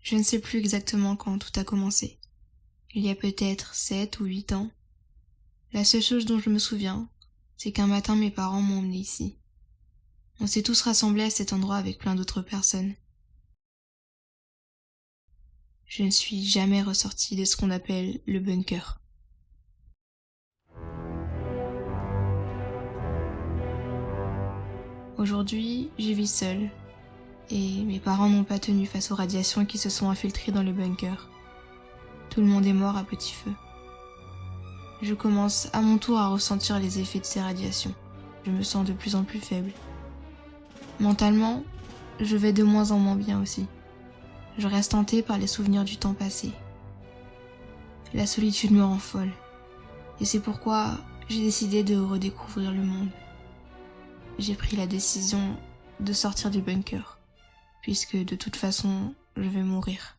Je ne sais plus exactement quand tout a commencé. Il y a peut-être 7 ou 8 ans. La seule chose dont je me souviens, c'est qu'un matin mes parents m'ont emmené ici. On s'est tous rassemblés à cet endroit avec plein d'autres personnes. Je ne suis jamais ressortie de ce qu'on appelle le bunker. Aujourd'hui, j'y vis seule, et mes parents n'ont pas tenu face aux radiations qui se sont infiltrées dans le bunker. Tout le monde est mort à petit feu. Je commence à mon tour à ressentir les effets de ces radiations. Je me sens de plus en plus faible. Mentalement, je vais de moins en moins bien aussi. Je reste hantée par les souvenirs du temps passé. La solitude me rend folle. Et c'est pourquoi j'ai décidé de redécouvrir le monde. J'ai pris la décision de sortir du bunker, puisque de toute façon, je vais mourir.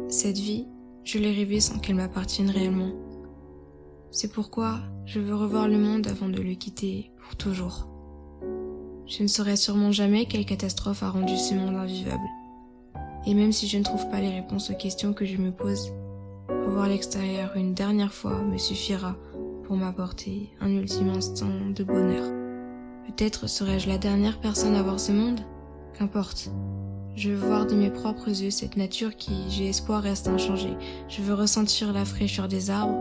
Cette vie, je l'ai rêvée sans qu'elle m'appartienne réellement. C'est pourquoi je veux revoir le monde avant de le quitter pour toujours. Je ne saurai sûrement jamais quelle catastrophe a rendu ce monde invivable. Et même si je ne trouve pas les réponses aux questions que je me pose, revoir l'extérieur une dernière fois me suffira pour m'apporter un ultime instant de bonheur. Peut-être serai-je la dernière personne à voir ce monde ? Qu'importe. Je veux voir de mes propres yeux cette nature qui, j'ai espoir, reste inchangée. Je veux ressentir la fraîcheur des arbres,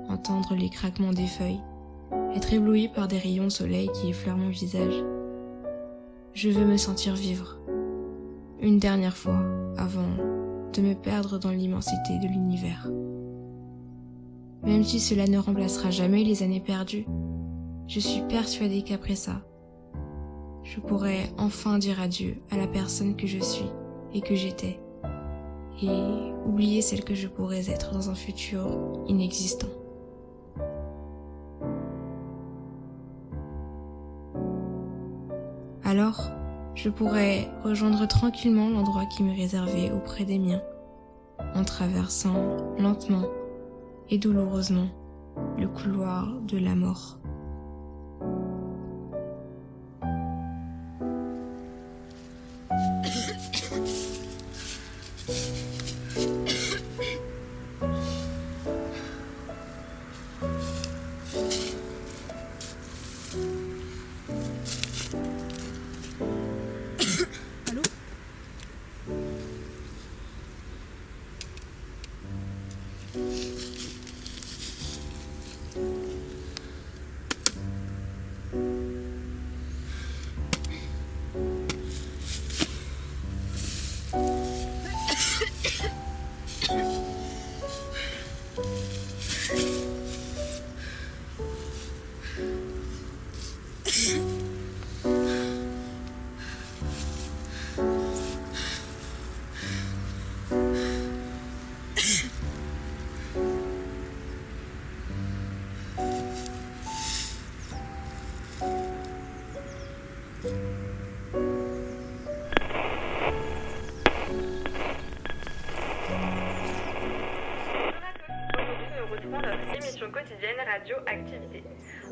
entendre les craquements des feuilles, être ébloui par des rayons de soleil qui effleurent mon visage. Je veux me sentir vivre, une dernière fois, avant de me perdre dans l'immensité de l'univers. Même si cela ne remplacera jamais les années perdues, je suis persuadée qu'après ça, je pourrai enfin dire adieu à la personne que je suis et que j'étais, et oublier celle que je pourrais être dans un futur inexistant. Alors, je pourrais rejoindre tranquillement l'endroit qui m'est réservé auprès des miens, en traversant lentement et douloureusement le couloir de la mort. Allô ? Émission quotidienne Radio Activité.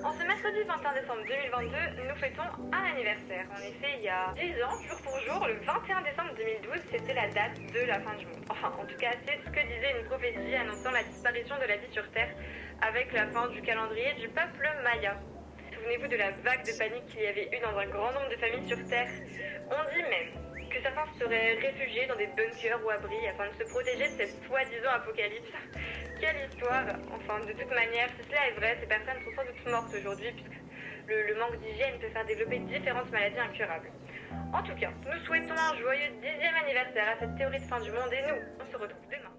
En ce mercredi 21 décembre 2022, nous fêtons un anniversaire. En effet, il y a 10 ans, jour pour jour, le 21 décembre 2012, c'était la date de la fin du monde. Enfin, en tout cas, c'est ce que disait une prophétie annonçant la disparition de la vie sur Terre avec la fin du calendrier du peuple Maya. Souvenez-vous de la vague de panique qu'il y avait eu dans un grand nombre de familles sur Terre. On dit même que certains seraient réfugiés dans des bunkers ou abris afin de se protéger de cette soi-disant apocalypse. Quelle histoire! Enfin, de toute manière, si cela est vrai, ces personnes sont sans doute mortes aujourd'hui puisque le manque d'hygiène peut faire développer différentes maladies incurables. En tout cas, nous souhaitons un joyeux 10e anniversaire à cette théorie de fin du monde et nous, on se retrouve demain.